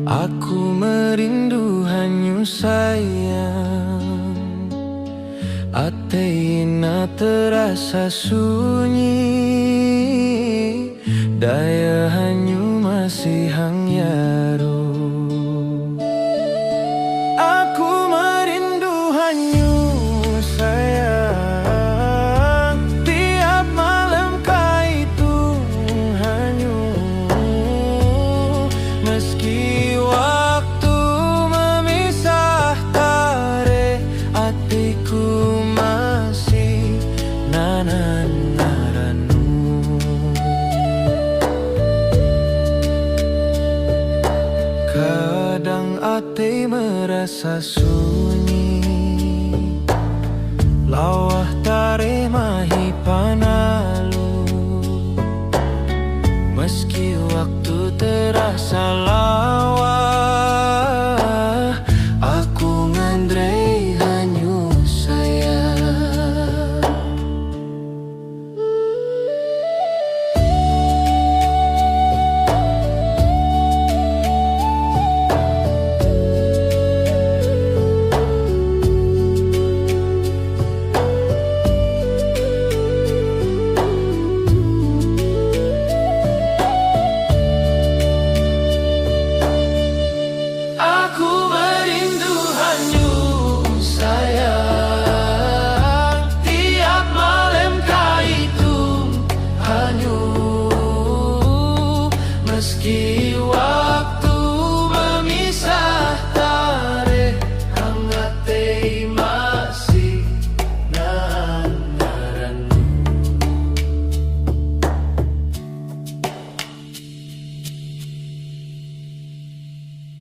Aku merindu hanyu sayang, ateina terasa sunyi, daya hanyu masih hangyaro. Aku merindu hanyu sayang, tiap malam kaitung hanyu, meski waktu memisah tare, hatiku masih nanan naranu. Kadang ate merasa sunyi, lawah tare mahi panalu, meski waktu terasa lawa, aku ngandrei hanyu sayang. Aku merindu hanyu sayang, tiap malam kaitung hanyu, meski